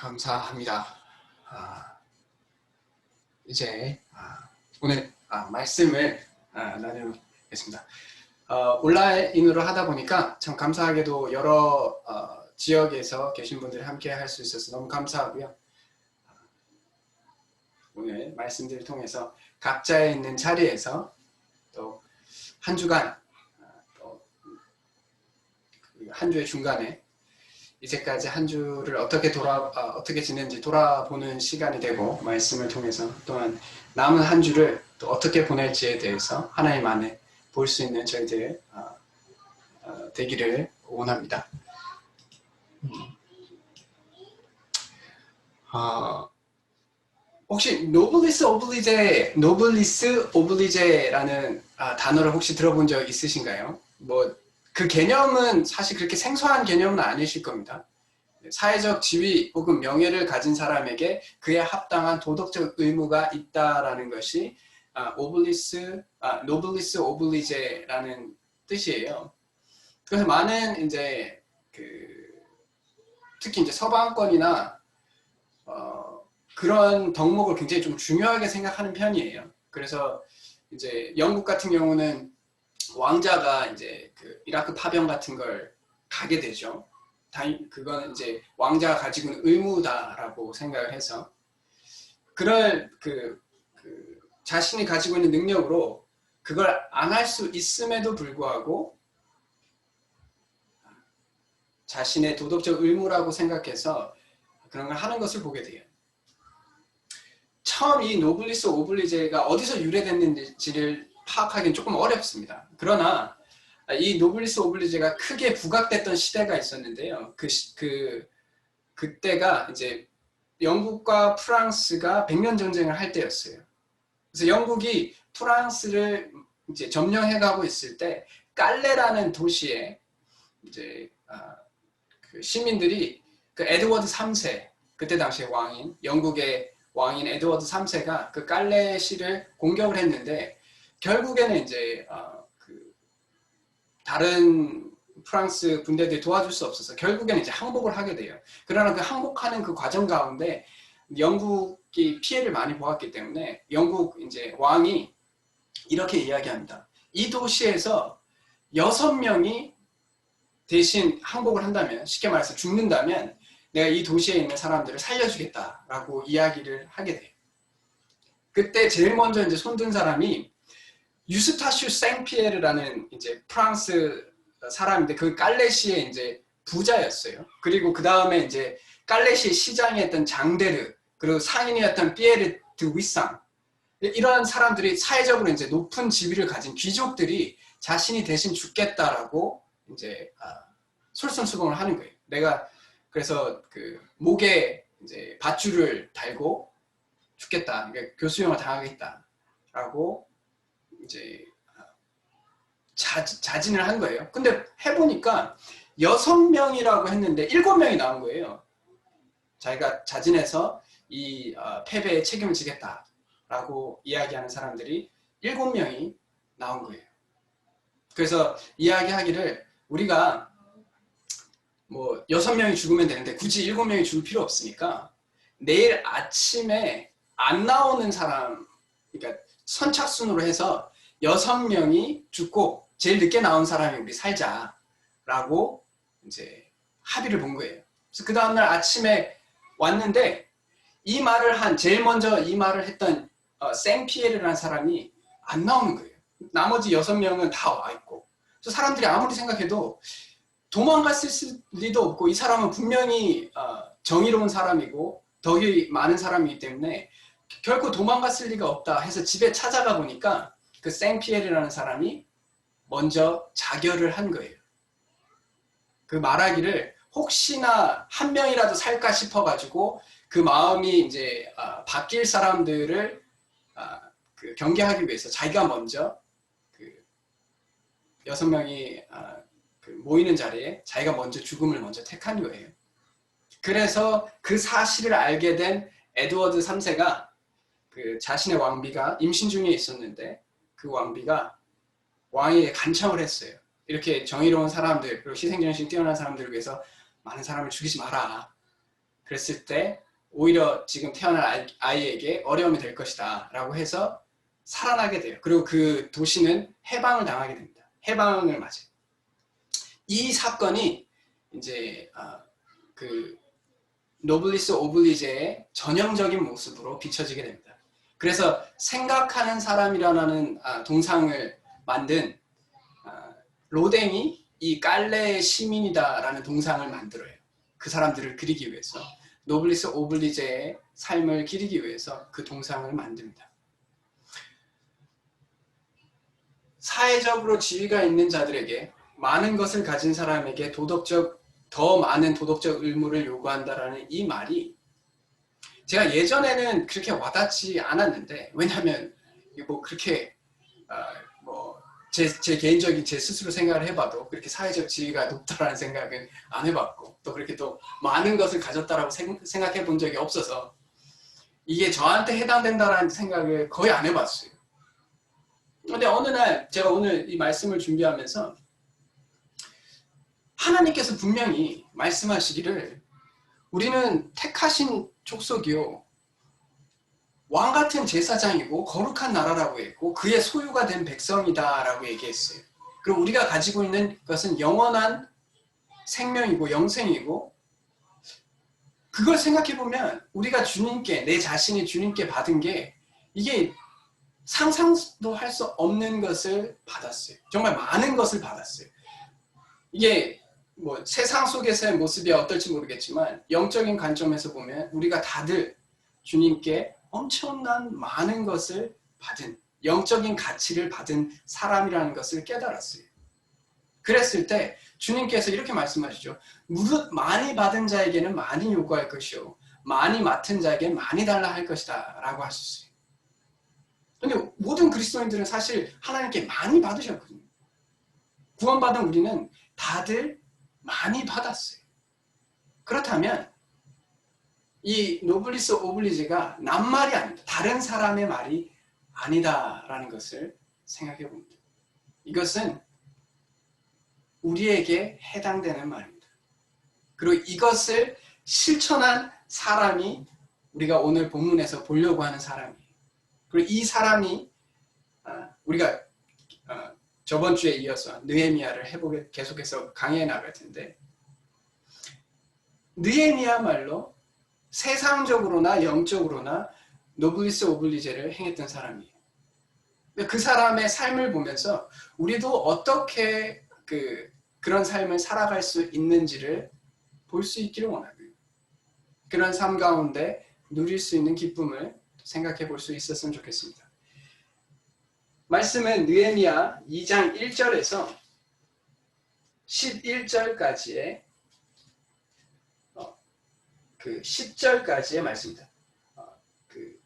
감사합니다. 이제 오늘 말씀을 나누겠습니다. 온라인으로 하다 보니까 참 감사하게도 여러 지역에서 계신 분들이 함께 할 수 있어서 너무 감사하고요. 오늘 말씀들을 통해서 각자의 있는 자리에서 또 한 주간 또 한 주의 중간에 이제까지 한 주를 어떻게 지냈는지 돌아보는 시간이 되고, 말씀을 통해서 또한 남은 한 주를 또 어떻게 보낼지에 대해서 하나님 안에 볼 수 있는 저희들 되기를 원합니다. 혹시 노블리스 오블리제라는 단어를 혹시 들어본 적 있으신가요? 그 개념은 사실 그렇게 생소한 개념은 아니실 겁니다. 사회적 지위 혹은 명예를 가진 사람에게 그에 합당한 도덕적 의무가 있다라는 것이 노블리스 오블리제라는 뜻이에요. 그래서 많은 특히 이제 서방권이나 그런 덕목을 굉장히 좀 중요하게 생각하는 편이에요. 그래서 이제 영국 같은 경우는 왕자가 이제 그 이라크 파병 같은 걸 가게 되죠. 그건 이제 왕자가 가지고 있는 의무다라고 생각을 해서 자신이 가지고 있는 능력으로 그걸 안 할 수 있음에도 불구하고 자신의 도덕적 의무라고 생각해서 그런 걸 하는 것을 보게 돼요. 처음 이 노블리스 오블리제가 어디서 유래됐는지를 파악하기는 조금 어렵습니다. 그러나 이 노블리스 오블리제가 크게 부각됐던 시대가 있었는데요. 그때가 이제 영국과 프랑스가 백년 전쟁을 할 때였어요. 그래서 영국이 프랑스를 이제 점령해가고 있을 때 깔레라는 도시에 이제 그 시민들이 그 에드워드 3세, 그때 당시에 영국의 왕인 에드워드 3세가 그 깔레시를 공격을 했는데, 결국에는 이제 다른 프랑스 군대들이 도와줄 수 없어서 결국에는 이제 항복을 하게 돼요. 그러나 그 항복하는 그 과정 가운데 영국이 피해를 많이 보았기 때문에 영국 이제 왕이 이렇게 이야기합니다. 이 도시에서 6명이 대신 항복을 한다면, 쉽게 말해서 죽는다면 내가 이 도시에 있는 사람들을 살려주겠다라고 이야기를 하게 돼요. 그때 제일 먼저 이제 손든 사람이 유스타슈 생피에르라는 이제 프랑스 사람인데, 그 깔레시의 이제 부자였어요. 그리고 그 다음에 이제 깔레시의 시장이었던 장데르, 그리고 상인이었던 피에르 드 위상, 이런 사람들이 사회적으로 이제 높은 지위를 가진 귀족들이 자신이 대신 죽겠다라고 이제 솔선수범을 하는 거예요. 내가 그래서 그 목에 이제 밧줄을 달고 죽겠다, 그러니까 교수형을 당하겠다라고 이제 자진을 한 거예요. 근데 해보니까 6명이라고 했는데 7명이 나온 거예요. 자기가 자진해서 이 패배에 책임을 지겠다라고 이야기하는 사람들이 7명이 나온 거예요. 그래서 이야기하기를, 우리가 6명이 죽으면 되는데 굳이 7명이 죽을 필요 없으니까 내일 아침에 안 나오는 사람, 그러니까 선착순으로 해서 6명이 죽고 제일 늦게 나온 사람이 우리 살자라고 이제 합의를 본 거예요. 그래서 그 다음날 아침에 왔는데 제일 먼저 이 말을 했던 생피에르라는 사람이 안 나오는 거예요. 나머지 6명은 다 와 있고. 그래서 사람들이 아무리 생각해도 도망갔을 리도 없고, 이 사람은 분명히 정의로운 사람이고 덕이 많은 사람이기 때문에 결코 도망갔을 리가 없다 해서 집에 찾아가 보니까 그 생피에르라는 사람이 먼저 자결을 한 거예요. 그 말하기를, 혹시나 한 명이라도 살까 싶어가지고 그 마음이 이제 바뀔 사람들을 경계하기 위해서 자기가 먼저 그 6명이 모이는 자리에 자기가 먼저 죽음을 먼저 택한 거예요. 그래서 그 사실을 알게 된 에드워드 3세가 그 자신의 왕비가 임신 중에 있었는데, 그 왕비가 왕에게 간청을 했어요. 이렇게 정의로운 사람들, 그리고 희생정신이 뛰어난 사람들을 위해서 많은 사람을 죽이지 마라. 그랬을 때 오히려 지금 태어날 아이에게 어려움이 될 것이다 라고 해서 살아나게 돼요. 그리고 그 도시는 해방을 당하게 됩니다. 해방을 맞아요. 이 사건이 이제 그 노블리스 오블리제의 전형적인 모습으로 비춰지게 됩니다. 그래서 생각하는 사람이라는 동상을 만든 로댕이 이 깔레의 시민이다라는 동상을 만들어요. 그 사람들을 그리기 위해서. 노블리스 오블리제의 삶을 기리기 위해서 그 동상을 만듭니다. 사회적으로 지위가 있는 자들에게, 많은 것을 가진 사람에게 더 많은 도덕적 의무를 요구한다라는 이 말이 제가 예전에는 그렇게 와닿지 않았는데, 왜냐하면 뭐 그렇게 제 개인적인 제 스스로 생각을 해봐도 그렇게 사회적 지위가 높다라는 생각은 안 해봤고, 또 그렇게 또 많은 것을 가졌다라고 생각해 본 적이 없어서 이게 저한테 해당된다라는 생각을 거의 안 해봤어요. 근데 어느 날 제가 오늘 이 말씀을 준비하면서 하나님께서 분명히 말씀하시기를 우리는 택하신 족속이요, 왕 같은 제사장이고 거룩한 나라라고 했고 그의 소유가 된 백성이다라고 얘기했어요. 그리고 우리가 가지고 있는 것은 영원한 생명이고 영생이고, 그걸 생각해보면 우리가 주님께, 내 자신이 주님께 받은 게 이게 상상도 할 수 없는 것을 받았어요. 정말 많은 것을 받았어요. 이게 뭐 세상 속에서의 모습이 어떨지 모르겠지만 영적인 관점에서 보면 우리가 다들 주님께 엄청난 많은 것을 받은, 영적인 가치를 받은 사람이라는 것을 깨달았어요. 그랬을 때 주님께서 이렇게 말씀하시죠. 무릇 많이 받은 자에게는 많이 요구할 것이요, 많이 맡은 자에게는 많이 달라 할 것이다 라고 하셨어요. 그런데 모든 그리스도인들은 사실 하나님께 많이 받으셨거든요. 구원받은 우리는 다들 많이 받았어요. 그렇다면 이 노블리스 오블리제가 남 말이 아니다, 다른 사람의 말이 아니다라는 것을 생각해 봅니다. 이것은 우리에게 해당되는 말입니다. 그리고 이것을 실천한 사람이 우리가 오늘 본문에서 보려고 하는 사람이에요. 그리고 이 사람이 우리가 저번 주에 이어서 느헤미야를 계속해서 강의해 나갈 텐데, 느헤미야말로 세상적으로나 영적으로나 노블리스 오블리제를 행했던 사람이에요. 그 사람의 삶을 보면서 우리도 어떻게 그런 삶을 살아갈 수 있는지를 볼 수 있기를 원하고요. 그런 삶 가운데 누릴 수 있는 기쁨을 생각해 볼 수 있었으면 좋겠습니다. 말씀은 느헤미야 2장 1절에서 11절까지의 그 10절까지의 말씀입니다. 그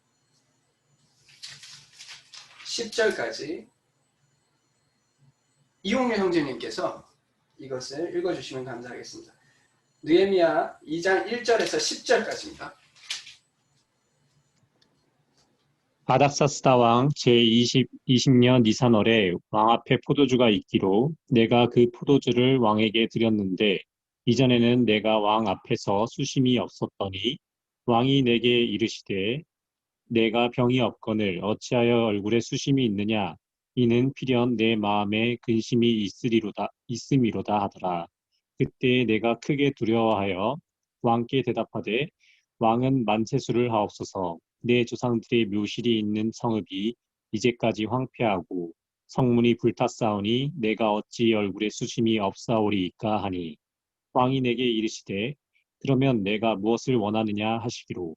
10절까지 이용렬 형제님께서 이것을 읽어주시면 감사하겠습니다. 느헤미야 2장 1절에서 10절까지입니다. 아닥사스다 왕 제20년 니산월에 왕 앞에 포도주가 있기로 내가 그 포도주를 왕에게 드렸는데 이전에는 내가 왕 앞에서 수심이 없었더니 왕이 내게 이르시되 내가 병이 없거늘 어찌하여 얼굴에 수심이 있느냐, 이는 필연 내 마음에 근심이 있음이로다 하더라. 그때 내가 크게 두려워하여 왕께 대답하되 왕은 만세수를 하옵소서. 내 조상들의 묘실이 있는 성읍이 이제까지 황폐하고 성문이 불탔사오니 내가 어찌 얼굴에 수심이 없사오리이까 하니, 왕이 내게 이르시되 그러면 내가 무엇을 원하느냐 하시기로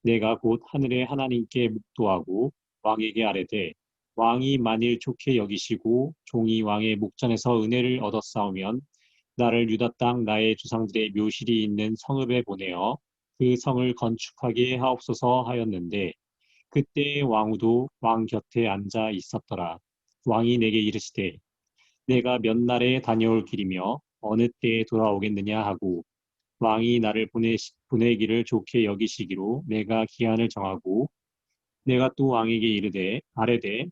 내가 곧 하늘의 하나님께 묵도하고 왕에게 아뢰되 왕이 만일 좋게 여기시고 종이 왕의 목전에서 은혜를 얻었사오면 나를 유다 땅 나의 조상들의 묘실이 있는 성읍에 보내어 그 성을 건축하게 하옵소서 하였는데, 그때 왕후도 왕 곁에 앉아 있었더라. 왕이 내게 이르시되 내가 몇 날에 다녀올 길이며 어느 때에 돌아오겠느냐 하고, 왕이 나를 보내기를 좋게 여기시기로 내가 기한을 정하고, 내가 또 왕에게 아뢰되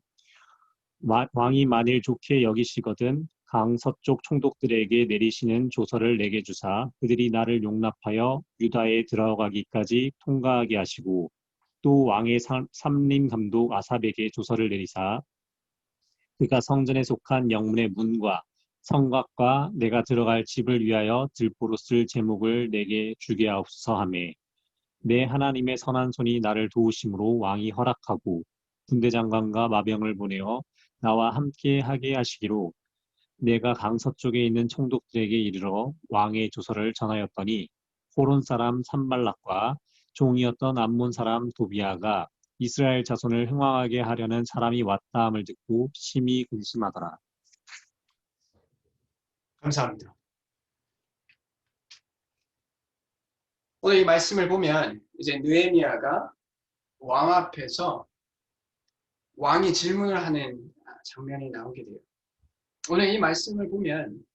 왕이 만일 좋게 여기시거든 강 서쪽 총독들에게 내리시는 조서를 내게 주사 그들이 나를 용납하여 유다에 들어가기까지 통과하게 하시고 또 왕의 삼림 감독 아삽에게 조서를 내리사 그가 성전에 속한 영문의 문과 성곽과 내가 들어갈 집을 위하여 들보로 쓸 제목을 내게 주게 하옵소서 하매 내 하나님의 선한 손이 나를 도우심으로 왕이 허락하고 군대 장관과 마병을 보내어 나와 함께 하게 하시기로 내가 강 서쪽에 있는 총독들에게 이르러 왕의 조서를 전하였더니 호론 사람 산발락과 종이었던 암몬 사람 도비아가 이스라엘 자손을 흥왕하게 하려는 사람이 왔다 함을 듣고 심히 근심하더라. 감사합니다. 오늘 이 말씀을 보면 이제 느헤미야가 왕 앞에서 왕이 질문을 하는 장면이 나오게 돼요. 오늘 이 말씀을 보면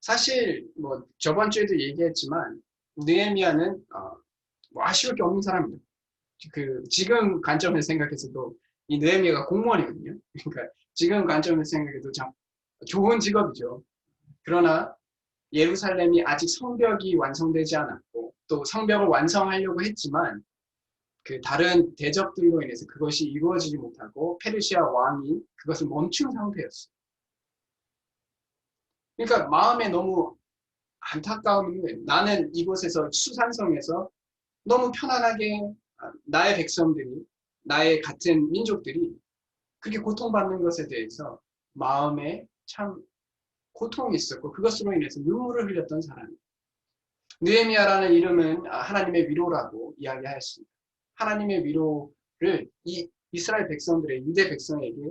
사실 뭐 저번 주에도 얘기했지만 느헤미야는 뭐 아쉬울 게 없는 사람입니다. 그 지금 관점에서 생각해서도 이 느헤미야가 공무원이거든요. 그러니까 지금 관점에서 생각해도 참 좋은 직업이죠. 그러나 예루살렘이 아직 성벽이 완성되지 않았고 또 성벽을 완성하려고 했지만 그 다른 대적들로 인해서 그것이 이루어지지 못하고 페르시아 왕이 그것을 멈춘 상태였어요. 그러니까 마음에 너무 안타까운 거예요. 나는 이곳에서 수산성에서 너무 편안하게 나의 백성들이 나의 같은 민족들이 그렇게 고통받는 것에 대해서 마음에 참 고통이 있었고 그것으로 인해서 눈물을 흘렸던 사람이에요. 느헤미야라는 이름은 하나님의 위로라고 이야기하였습니다. 하나님의 위로를 이 이스라엘 백성들의 유대 백성에게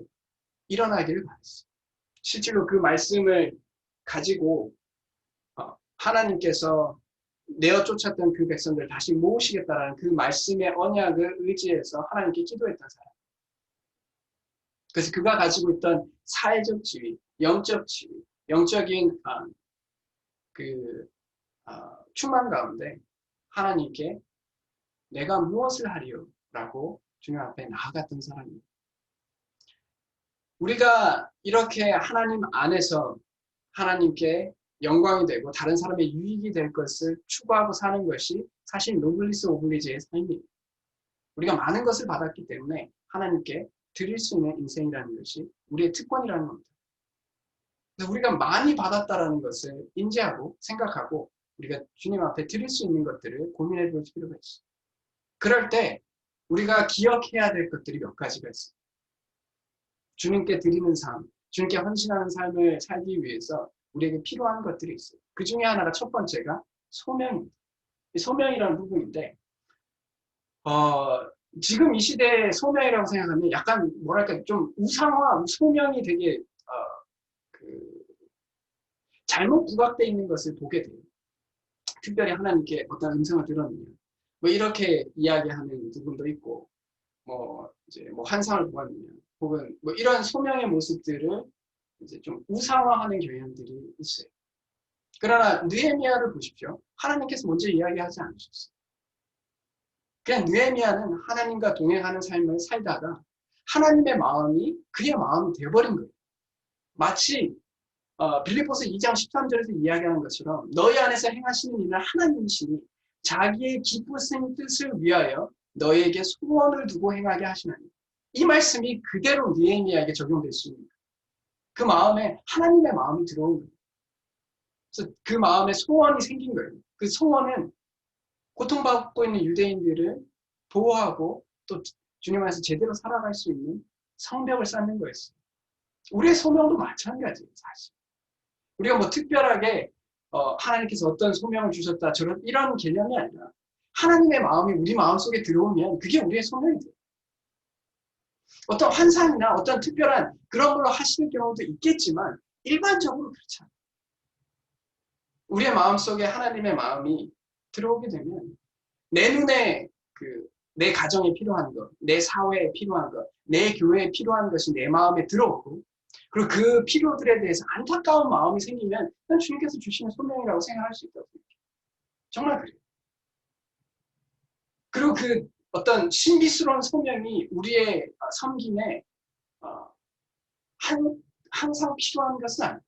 일어나기를 바랐어요. 실제로 그 말씀을 가지고 하나님께서 내어 쫓았던 그 백성들을 다시 모으시겠다라는 그 말씀의 언약을 의지해서 하나님께 기도했던 사람. 그래서 그가 가지고 있던 사회적 지위, 영적 지위, 영적인 충만 가운데 하나님께 내가 무엇을 하리요? 라고 주님 앞에 나아갔던 사람입니다. 우리가 이렇게 하나님 안에서 하나님께 영광이 되고 다른 사람의 유익이 될 것을 추구하고 사는 것이 사실 노블리스 오블리지의 삶입니다. 우리가 많은 것을 받았기 때문에 하나님께 드릴 수 있는 인생이라는 것이 우리의 특권이라는 겁니다. 그래서 우리가 많이 받았다는 것을 인지하고 생각하고 우리가 주님 앞에 드릴 수 있는 것들을 고민해 볼 필요가 있어요. 그럴 때 우리가 기억해야 될 것들이 몇 가지가 있어요. 주님께 드리는 삶, 주님께 헌신하는 삶을 살기 위해서 우리에게 필요한 것들이 있어요. 그 중에 하나가 첫 번째가 소명입니다. 소명이라는 부분인데 지금 이 시대의 소명이라고 생각하면 약간 뭐랄까 좀 우상화, 소명이 되게 잘못 부각되어 있는 것을 보게 돼요. 특별히 하나님께 어떤 음성을 들었느냐, 뭐 이렇게 이야기하는 부분도 있고, 뭐 이제 뭐 환상을 보았느냐, 혹은 뭐 이런 소명의 모습들을 이제 좀 우상화하는 경향들이 있어요. 그러나 느헤미야를 보십시오. 하나님께서 먼저 이야기하지 않으셨어요. 그냥 느헤미야는 하나님과 동행하는 삶을 살다가 하나님의 마음이 그의 마음이 되어버린 거예요. 마치 빌립보서 2장 13절에서 이야기하는 것처럼 너희 안에서 행하시는 일은 하나님이시니 자기의 기쁘신 뜻을 위하여 너희에게 소원을 두고 행하게 하시나니 이 말씀이 그대로 느헤미야에게 적용될 수 있는 거예요. 그 마음에 하나님의 마음이 들어온 거예요. 그래서 그 마음에 소원이 생긴 거예요. 그 소원은 고통받고 있는 유대인들을 보호하고 또 주님 안에서 제대로 살아갈 수 있는 성벽을 쌓는 거였어요. 우리의 소명도 마찬가지예요, 사실. 우리가 뭐 특별하게 하나님께서 어떤 소명을 주셨다 저런 이런 개념이 아니라 하나님의 마음이 우리 마음속에 들어오면 그게 우리의 소명이 돼요. 어떤 환상이나 어떤 특별한 그런 걸로 하시는 경우도 있겠지만 일반적으로 그렇지 않아요. 우리의 마음속에 하나님의 마음이 들어오게 되면 내 눈에 내 가정에 필요한 것, 내 사회에 필요한 것, 내 교회에 필요한 것이 내 마음에 들어오고 그리고 그 필요들에 대해서 안타까운 마음이 생기면 그건 주님께서 주시는 소명이라고 생각할 수 있다고 생각해요. 정말 그래요. 그리고 그 어떤 신비스러운 소명이 우리의 섬김에 항상 필요한 것은 아니에요.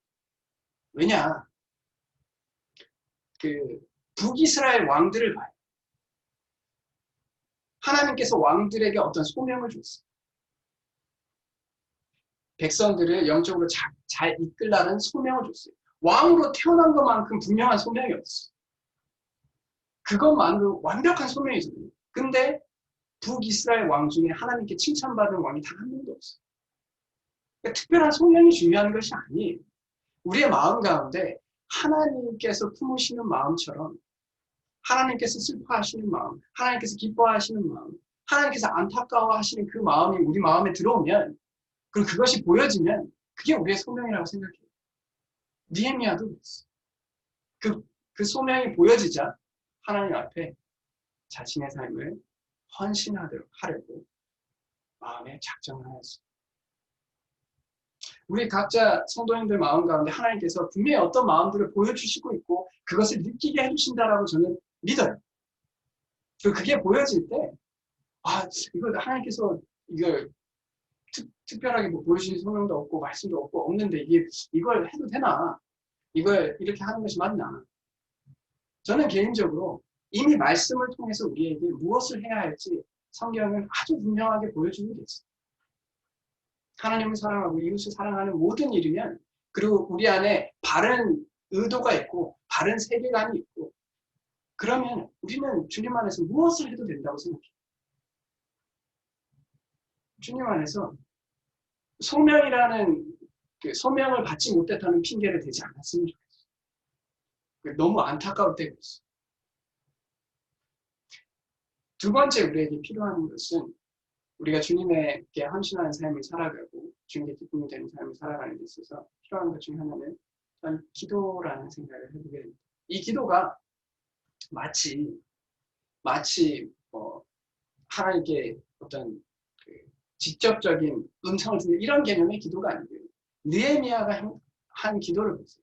왜냐? 그 북이스라엘 왕들을 봐요. 하나님께서 왕들에게 어떤 소명을 줬어요. 백성들을 영적으로 잘 이끌라는 소명을 줬어요. 왕으로 태어난 것만큼 분명한 소명이 없어요. 그것만으로 완벽한 소명이거든요. 근데 북이스라엘 왕 중에 하나님께 칭찬받은 왕이 단 한 명도 없어요. 그러니까 특별한 소명이 중요한 것이 아니에요. 우리의 마음 가운데 하나님께서 품으시는 마음처럼 하나님께서 슬퍼하시는 마음, 하나님께서 기뻐하시는 마음, 하나님께서 안타까워하시는 그 마음이 우리 마음에 들어오면 그리고 그것이 보여지면 그게 우리의 소명이라고 생각해요. 느헤미야도 그랬어요. 그 소명이 보여지자 하나님 앞에 자신의 삶을 헌신하려고 마음에 작정을 하였습니다. 우리 각자 성도님들 마음 가운데 하나님께서 분명히 어떤 마음들을 보여주시고 있고 그것을 느끼게 해주신다라고 저는 믿어요. 그게 보여질 때, 이거 하나님께서 이걸 특별하게 뭐 보여주신 소명도 없고 말씀도 없는데 이걸 해도 되나? 이걸 이렇게 하는 것이 맞나? 저는 개인적으로 이미 말씀을 통해서 우리에게 무엇을 해야 할지 성경은 아주 분명하게 보여주는 게 있어요. 하나님을 사랑하고 이웃을 사랑하는 모든 일이면 그리고 우리 안에 바른 의도가 있고 바른 세계관이 있고 그러면 우리는 주님 안에서 무엇을 해도 된다고 생각해요. 주님 안에서 소명이라는 그 소명을 받지 못했다는 핑계를 대지 않았으면 좋겠어요. 너무 안타까울 때가 있어요. 두 번째 우리에게 필요한 것은 우리가 주님에게 헌신하는 삶을 살아가고 주님께 기쁨이 되는 삶을 살아가는 데 있어서 필요한 것 중에 하나는 저는 기도라는 생각을 해보게 됩니다. 이 기도가 마치 하나님께 어떤 그 직접적인 음성을 주는 이런 개념의 기도가 아니고요. 느헤미야가 한 기도를 보세요.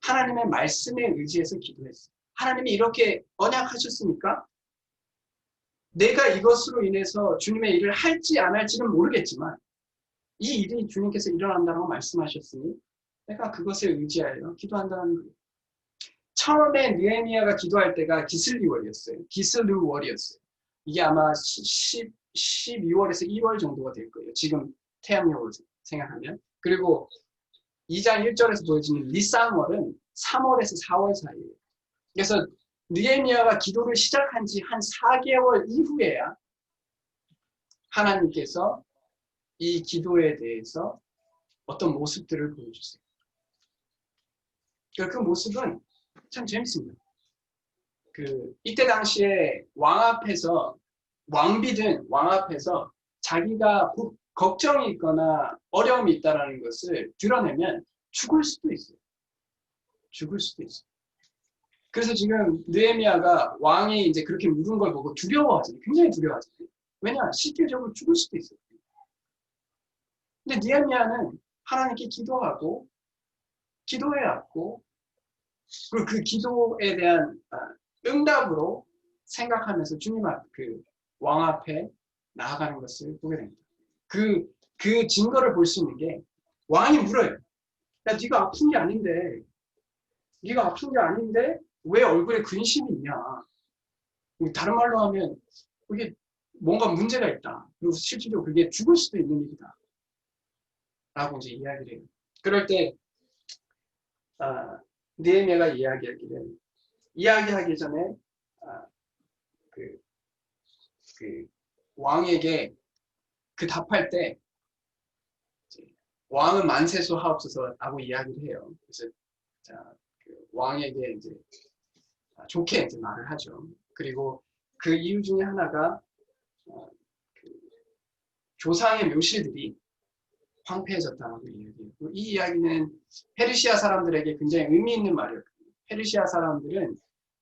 하나님의 말씀에 의지해서 기도했어요. 하나님이 이렇게 언약하셨으니까 내가 이것으로 인해서 주님의 일을 할지 안 할지는 모르겠지만 이 일이 주님께서 일어난다고 말씀하셨으니 내가 그것에 의지하여 기도한다는 거예요. 처음에 느헤미야가 기도할 때가 기슬리월이었어요. 기슬루월이었어요. 이게 아마 12월에서 2월 정도가 될 거예요. 지금 태양력으로 생각하면. 그리고 2장 1절에서 보여지는 니산월은 3월에서 4월 사이에요. 그래서 느헤미야가 기도를 시작한 지 한 4개월 이후에야 하나님께서 이 기도에 대해서 어떤 모습들을 보여주세요. 그 모습은 참 재밌습니다. 이때 당시에 왕비든 왕 앞에서 자기가 걱정이 있거나 어려움이 있다는 것을 드러내면 죽을 수도 있어요. 죽을 수도 있어요. 그래서 지금 느헤미야가 왕이 이제 그렇게 물은 걸 보고 두려워하잖아요. 굉장히 두려워하잖아요. 왜냐? 실질적으로 죽을 수도 있어요. 근데 느헤미야는 하나님께 기도하고 기도해왔고 그리고 그 기도에 대한 응답으로 생각하면서 주님 앞 왕 앞에 나아가는 것을 보게 됩니다. 그 증거를 볼 수 있는 게 왕이 물어요. 야, 네가 아픈 게 아닌데 왜 얼굴에 근심이 있냐? 다른 말로 하면 그게 뭔가 문제가 있다. 그리고 실질적으로 그게 죽을 수도 있는 일이다. 라고 이제 이야기를 해요. 그럴 때 느헤미야가 이야기하기 전에 왕에게 답할 때 왕은 만세수 하옵소서라고 이야기를 해요. 그래서 왕에게 이제 좋게 이제 말을 하죠. 그리고 그 이유 중에 하나가 조상의 묘실들이 황폐해졌다고 이야기해요. 이 이야기는 페르시아 사람들에게 굉장히 의미 있는 말이었거든요. 페르시아 사람들은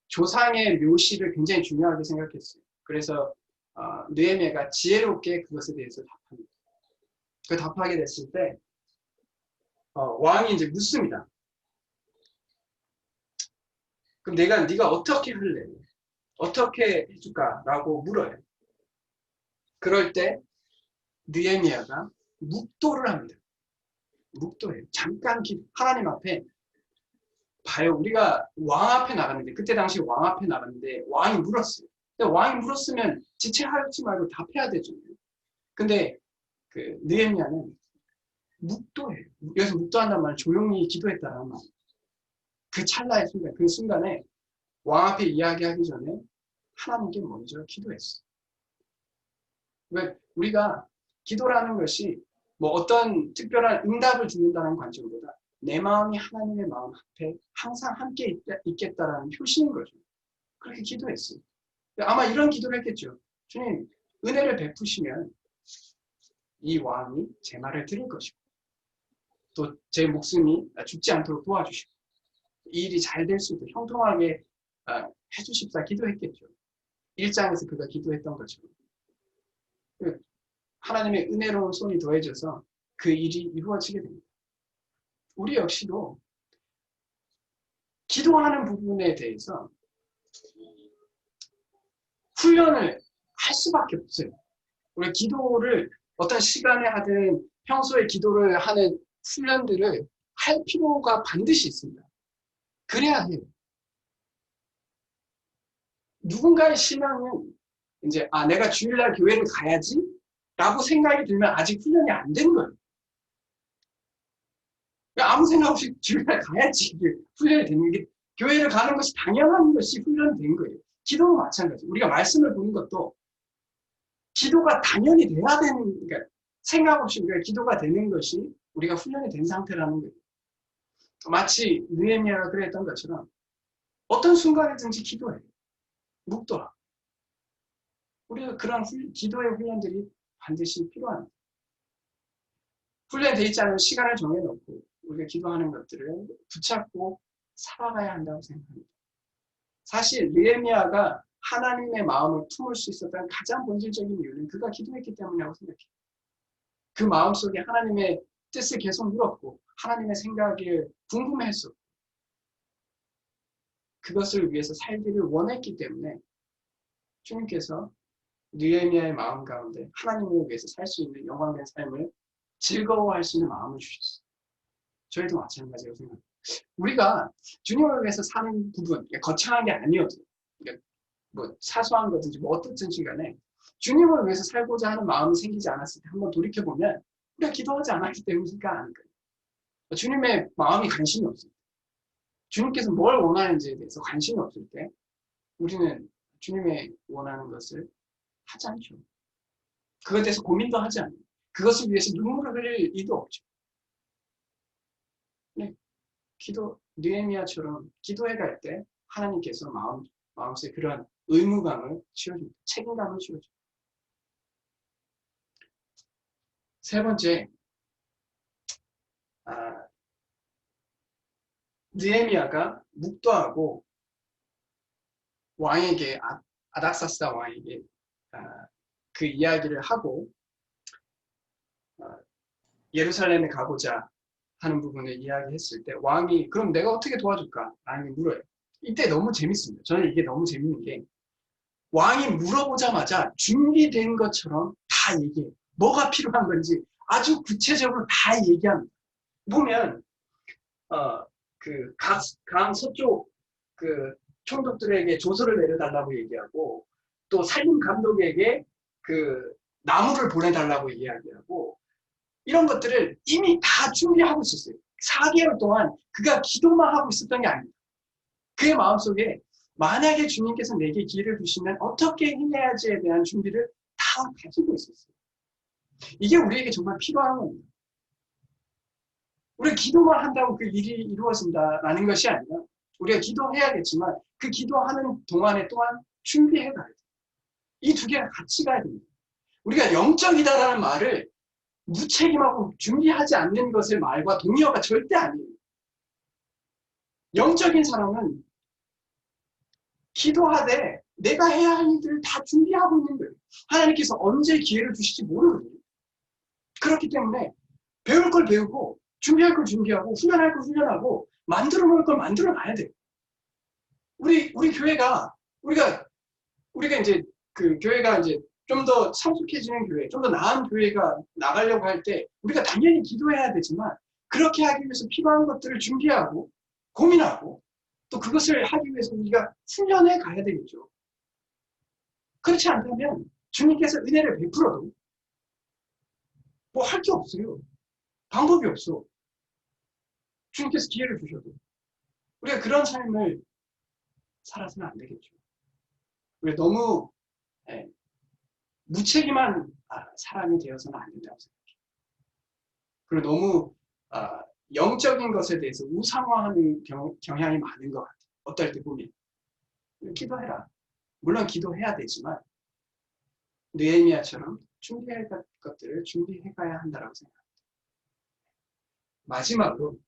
조상의 묘실을 굉장히 중요하게 생각했어요. 그래서 느헤미야가 지혜롭게 그것에 대해서 답합니다. 답하게 됐을 때 왕이 이제 묻습니다. 그럼 네가 어떻게 할래? 어떻게 해줄까라고 물어요. 그럴 때 느헤미야가 묵도를 합니다. 묵도예요. 잠깐 하나님 앞에 봐요. 우리가 왕 앞에 나갔는데, 그때 당시 왕 앞에 나갔는데 왕이 물었어요. 근데 왕이 물었으면 지체하지 말고 답해야 되죠. 근데 그 느헤미야는 묵도해요. 여기서 묵도한단 말은 조용히 기도했다는 말. 그 찰나의 순간, 그 순간에 왕 앞에 이야기하기 전에 하나님께 먼저 기도했어요. 왜 우리가 기도라는 것이 뭐 어떤 특별한 응답을 주는다는 관점보다 내 마음이 하나님의 마음 앞에 항상 함께 있겠다라는 표시인 거죠. 그렇게 기도했어요. 아마 이런 기도를 했겠죠. 주님, 은혜를 베푸시면 이 왕이 제 말을 들을 것이고 또 제 목숨이 죽지 않도록 도와주시고 이 일이 잘 될 수 있도록 형통하게 해주십사 기도했겠죠. 1장에서 그가 기도했던 것처럼. 하나님의 은혜로운 손이 더해져서 그 일이 이루어지게 됩니다. 우리 역시도 기도하는 부분에 대해서 훈련을 할 수밖에 없어요. 우리 기도를 어떤 시간에 하든 평소에 기도를 하는 훈련들을 할 필요가 반드시 있습니다. 그래야 해요. 누군가의 신앙은 이제 내가 주일날 교회를 가야지 라고 생각이 들면 아직 훈련이 안 된 거예요. 아무 생각 없이 주일날 가야지 이게 훈련이 되는 게 교회를 가는 것이 당연한 것이 훈련이 된 거예요. 기도도 마찬가지. 우리가 말씀을 보는 것도 기도가 당연히 돼야 되는, 그러니까 생각 없이 우리가 기도가 되는 것이 우리가 훈련이 된 상태라는 거예요. 마치 느헤미야가 그랬던 것처럼 어떤 순간이든지 기도해요. 묵도하고. 우리가 그런 기도의 훈련들이 반드시 필요합니다. 훈련되어 있지 않으면 시간을 정해놓고 우리가 기도하는 것들을 붙잡고 살아가야 한다고 생각합니다. 사실 느헤미야가 하나님의 마음을 품을 수 있었던 가장 본질적인 이유는 그가 기도했기 때문이라고 생각해요. 그 마음속에 하나님의 뜻을 계속 물었고 하나님의 생각을 궁금해했었고 그것을 위해서 살기를 원했기 때문에 주님께서 느헤미야의 마음 가운데 하나님을 위해서 살 수 있는 영광된 삶을 즐거워할 수 있는 마음을 주셨어요. 저희도 마찬가지라고 생각합니다. 우리가 주님을 위해서 사는 부분, 거창한 게 아니어도 뭐 사소한 거든지 뭐 어떻든지 간에 주님을 위해서 살고자 하는 마음이 생기지 않았을 때 한번 돌이켜보면 우리가 기도하지 않았기 때문이니까 아닐까요? 주님의 마음이 관심이 없을 때 주님께서 뭘 원하는지에 대해서 관심이 없을 때 우리는 주님의 원하는 것을 하지 않죠. 그것에 대해서 고민도 하지 않아요. 그것을 위해서 눈물을 흘릴 이도 없죠. 네, 느헤미야처럼 기도해 갈 때 하나님께서 마음속에 그런 의무감을 씌워줍니다. 책임감을 씌워줍니다. 세 번째, 느헤미야가 묵도하고 왕에게 아닥사스다 왕에게 그 이야기를 하고 예루살렘에 가고자 하는 부분을 이야기했을 때 왕이 그럼 내가 어떻게 도와줄까? 라는 게 물어요. 이때 너무 재밌습니다. 저는 이게 너무 재밌는 게 왕이 물어보자마자 준비된 것처럼 다 얘기해요. 뭐가 필요한 건지 아주 구체적으로 다 얘기합니다. 보면 그 강 서쪽 그 총독들에게 조서를 내려달라고 얘기하고 또 살림 감독에게 그 나무를 보내달라고 이야기하고 이런 것들을 이미 다 준비하고 있었어요. 4개월 동안 그가 기도만 하고 있었던 게 아닙니다. 그의 마음속에 만약에 주님께서 내게 기회를 주시면 어떻게 해야지에 대한 준비를 다 가지고 있었어요. 이게 우리에게 정말 필요한 겁니다. 우리가 기도만 한다고 그 일이 이루어진다라는 것이 아니라 우리가 기도해야겠지만 그 기도하는 동안에 또한 준비해 가야 돼요. 이 두 개가 같이 가야 됩니다. 우리가 영적이다라는 말을 무책임하고 준비하지 않는 것의 말과 동의어가 절대 아니에요. 영적인 사람은 기도하되 내가 해야 할 일들을 다 준비하고 있는 거예요. 하나님께서 언제 기회를 주실지 모르거든요. 그렇기 때문에 배울 걸 배우고 준비할 걸 준비하고 훈련할 걸 훈련하고 만들어 놓을 걸 만들어 놔야 돼요. 우리 교회가 우리가 이제 그 교회가 이제 좀 더 성숙해지는 교회, 좀 더 나은 교회가 나가려고 할 때 우리가 당연히 기도해야 되지만 그렇게 하기 위해서 필요한 것들을 준비하고 고민하고 또 그것을 하기 위해서 우리가 훈련해 가야 되겠죠. 그렇지 않다면 주님께서 은혜를 베풀어도 뭐 할 게 없어요. 방법이 없어. 주님께서 기회를 주셔도. 우리가 그런 삶을 살아서는 안 되겠죠. 우리가 너무 무책임한 사람이 되어서는 안 된다고 생각해요. 그리고 너무 영적인 것에 대해서 우상화하는 경향이 많은 것 같아요. 어떨 때 보면. 기도해라. 물론 기도해야 되지만 느헤미야처럼 준비할 것들을 준비해 가야 한다고 생각합니다. 마지막으로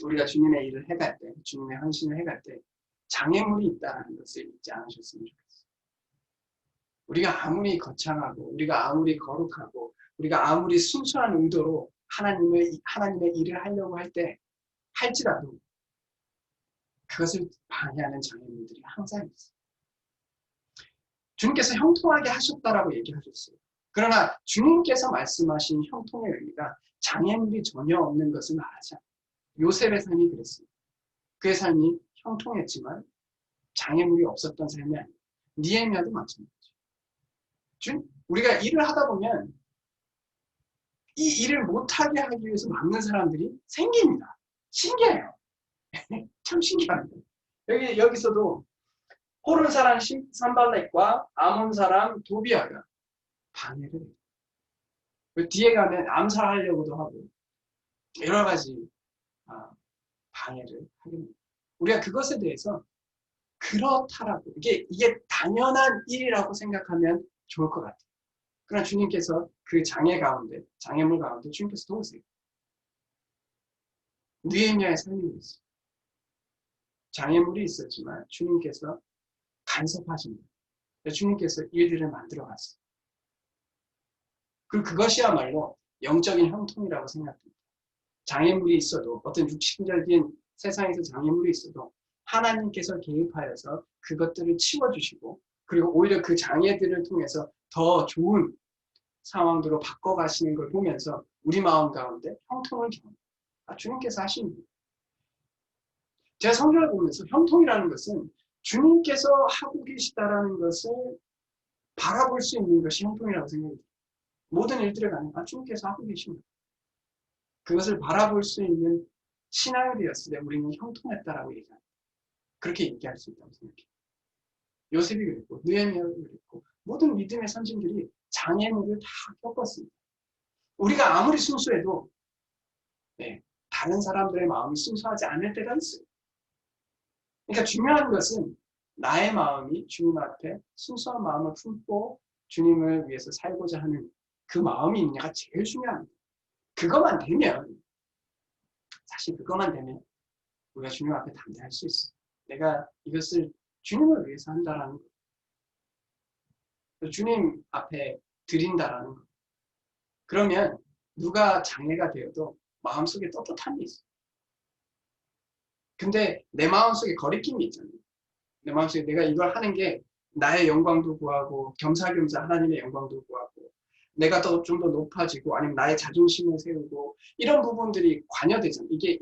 우리가 주님의 일을 해갈 때, 주님의 헌신을 해갈 때 장애물이 있다는 것을 잊지 않으셨으면 좋겠어요. 우리가 아무리 거창하고 우리가 아무리 거룩하고 우리가 아무리 순수한 의도로 하나님의 일을 하려고 할 때 할지라도 그것을 방해하는 장애물들이 항상 있어요. 주님께서 형통하게 하셨다라고 얘기하셨어요. 그러나 주님께서 말씀하신 형통의 의미가 장애물이 전혀 없는 것을 말하지 않아요. 요셉의 삶이 그랬습니다. 그의 삶이 형통했지만 장애물이 없었던 삶이 아니에요. 느헤미야도 마찬가지죠. 우리가 일을 하다 보면 이 일을 못하게 하기 위해서 막는 사람들이 생깁니다. 신기해요. 참 신기합니다. 여기서도 호른 사람 산발렛과 아몬 사람 도비아가 방해를 해요. 뒤에 가면 암살하려고도 하고 여러 가지 방해를 하게 됩니다. 우리가 그것에 대해서 그렇다라고 이게 당연한 일이라고 생각하면 좋을 것 같아요. 그러나 주님께서 그 장애물 가운데 주님께서 도우세요. 느헤미야의 삶이 있어요. 장애물이 있었지만 주님께서 간섭하십니다. 주님께서 일들을 만들어 갔어요. 그리고 그것이야말로 영적인 형통이라고 생각합니다. 장애물이 있어도 어떤 육신적인 세상에서 장애물이 있어도 하나님께서 개입하여서 그것들을 치워주시고 그리고 오히려 그 장애들을 통해서 더 좋은 상황으로 바꿔가시는 걸 보면서 우리 마음 가운데 형통을 경험합니다. 주님께서 하시는 거예요. 제가 성경을 보면서 형통이라는 것은 주님께서 하고 계시다라는 것을 바라볼 수 있는 것이 형통이라고 생각합니다. 모든 일들에 가면 주님께서 하고 계십니다. 그것을 바라볼 수 있는 신앙이 되었을 때 우리는 형통했다라고 얘기합니다. 그렇게 얘기할 수 있다고 생각해요. 요셉이 그랬고 느헤미야가 그랬고 모든 믿음의 선진들이 장애물을 다 겪었습니다. 우리가 아무리 순수해도 다른 사람들의 마음이 순수하지 않을 때가 있어요. 그러니까 중요한 것은 나의 마음이 주님 앞에 순수한 마음을 품고 주님을 위해서 살고자 하는 그 마음이 있느냐가 제일 중요합니다. 그것만 되면 우리가 주님 앞에 담대할 수 있어요. 내가 이것을 주님을 위해서 한다라는 것. 주님 앞에 드린다라는 것. 그러면 누가 장애가 되어도 마음속에 떳떳함이 있어요. 근데 내 마음속에 거리낌이 있잖아요. 내 마음속에 내가 이걸 하는 게 나의 영광도 구하고 겸사겸사 하나님의 영광도 구하고 내가 좀 더 높아지고 아니면 나의 자존심을 세우고 이런 부분들이 관여되잖아요. 이게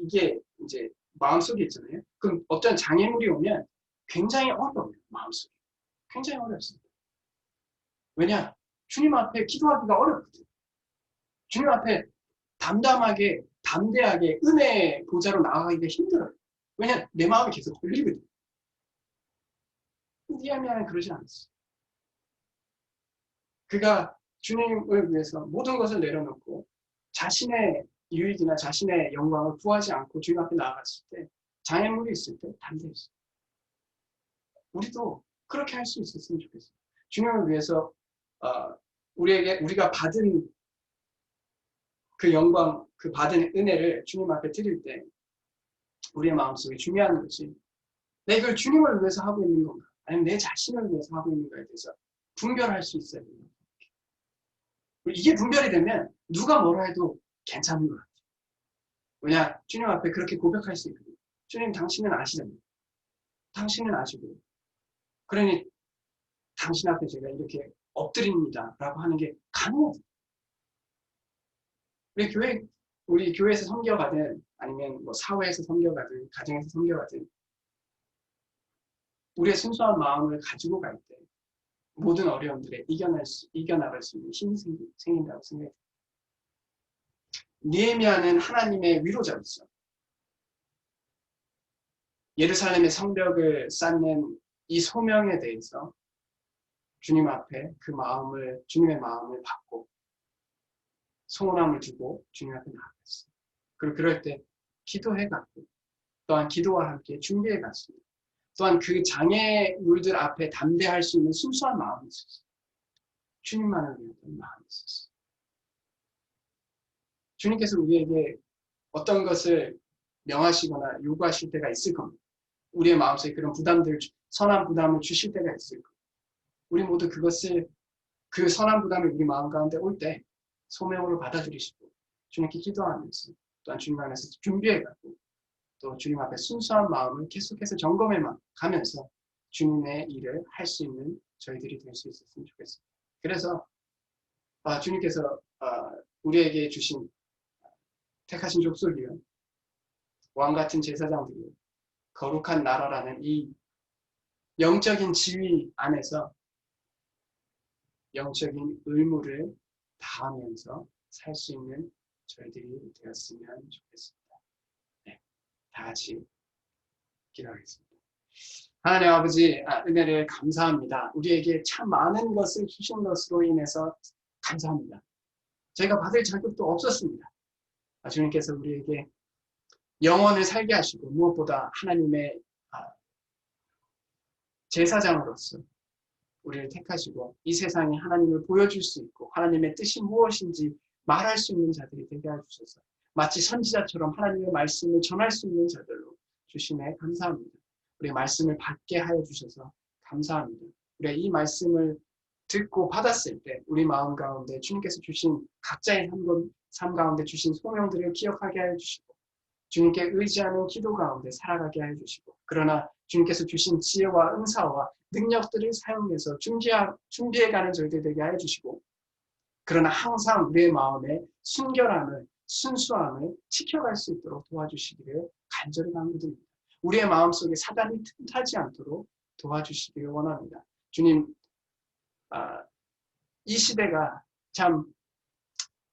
이제 마음속에 있잖아요. 그럼 어떤 장애물이 오면 굉장히 어려워요. 마음속에. 굉장히 어렵습니다. 왜냐? 주님 앞에 기도하기가 어렵거든요. 주님 앞에 담대하게 은혜의 보좌로 나아가기가 힘들어요. 왜냐? 내 마음이 계속 걸리거든요. 느헤미야는 그러지 않았어요. 그가 주님을 위해서 모든 것을 내려놓고 자신의 유익이나 자신의 영광을 구하지 않고 주님 앞에 나아갔을 때 장애물이 있을 때 담대했어요. 우리도 그렇게 할 수 있었으면 좋겠어요. 주님을 위해서 우리가 받은 그 영광, 그 받은 은혜를 주님 앞에 드릴 때 우리의 마음속에 중요한 것이 내가 이걸 주님을 위해서 하고 있는 건가 아니면 내 자신을 위해서 하고 있는 거에 대해서 분별할 수 있어야 됩니다. 이게 분별이 되면 누가 뭐라 해도 괜찮은 것 같아요. 왜냐? 주님 앞에 그렇게 고백할 수 있거든요. 주님 당신은 아시잖아요. 당신은 아시고 그러니 당신 앞에 제가 이렇게 엎드립니다 라고 하는 게 가능하죠. 우리 교회에서 섬겨가는 아니면 뭐 사회에서 섬겨가든 가정에서 섬겨가든 우리의 순수한 마음을 가지고 갈 때 모든 어려움들에 이겨나갈 수 있는 힘이 생긴다고 생각해요. 느헤미야는 하나님의 위로자였어. 예루살렘의 성벽을 쌓는 이 소명에 대해서 주님 앞에 주님의 마음을 받고 소원함을 두고 주님 앞에 나아갔어요. 그리고 그럴 때 기도해갔고 또한 기도와 함께 준비해갔습니다. 또한 그 장애물들 앞에 담대할 수 있는 순수한 마음이 있었어요. 주님만을 위한 마음이 있었어요. 주님께서 우리에게 어떤 것을 명하시거나 요구하실 때가 있을 겁니다. 우리의 마음속에 그런 부담들, 선한 부담을 주실 때가 있을 겁니다. 우리 모두 그 선한 부담이 우리 마음 가운데 올 때 소명으로 받아들이시고 주님께 기도하면서 또한 주님 안에서 준비해가고 또 주님 앞에 순수한 마음을 계속해서 점검해 가면서 주님의 일을 할 수 있는 저희들이 될 수 있었으면 좋겠습니다. 그래서 주님께서 우리에게 주신 택하신 족속이요 왕같은 제사장들이요 거룩한 나라라는 이 영적인 지위 안에서 영적인 의무를 다하면서 살 수 있는 저희들이 되었으면 좋겠습니다. 네, 다 같이 기도하겠습니다. 하나님 아버지 은혜를 감사합니다. 우리에게 참 많은 것을 주신 것으로 인해서 감사합니다. 저희가 받을 자격도 없었습니다. 주님께서 우리에게 영원을 살게 하시고 무엇보다 하나님의 제사장으로서 우리를 택하시고 이 세상에 하나님을 보여줄 수 있고 하나님의 뜻이 무엇인지 말할 수 있는 자들이 되게 해주셔서 마치 선지자처럼 하나님의 말씀을 전할 수 있는 자들로 주심에 감사합니다. 우리의 말씀을 받게 하여 주셔서 감사합니다. 우리가 이 말씀을 듣고 받았을 때 우리 마음 가운데 주님께서 주신 각자의 삶 가운데 주신 소명들을 기억하게 하여 주시고 주님께 의지하는 기도 가운데 살아가게 하여 주시고 그러나 주님께서 주신 지혜와 은사와 능력들을 사용해서 준비해가는 저희들 되게 하여 주시고 그러나 항상 우리의 마음에 순결함을 순수함을 지켜갈 수 있도록 도와주시기를 간절히 간구드립니다. 우리의 마음속에 사단이 틈타지 않도록 도와주시기를 원합니다. 주님 이 시대가 참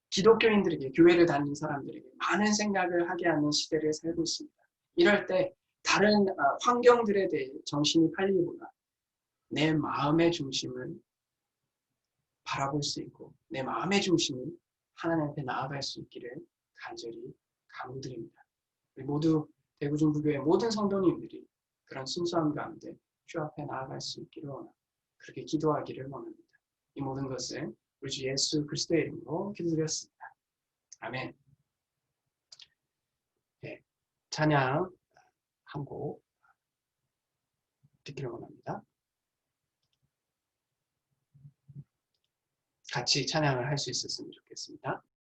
기독교인들에게 교회를 다니는 사람들에게 많은 생각을 하게 하는 시대를 살고 있습니다. 이럴 때 다른 환경들에 대해 정신이 팔리기보다 내 마음의 중심을 바라볼 수 있고 내 마음의 중심이 하나님 앞에 나아갈 수 있기를 간절히 간구드립니다. 우리 모두 대구중부교회 모든 성도님들이 그런 순수함 가운데 주 앞에 나아갈 수 있기를 원합니다. 그렇게 기도하기를 원합니다. 이 모든 것을 우리 주 예수 그리스도의 이름으로 기도드렸습니다. 아멘. 네, 찬양 한 곡 듣기를 원합니다. 같이 찬양을 할 수 있었으면 좋겠습니다.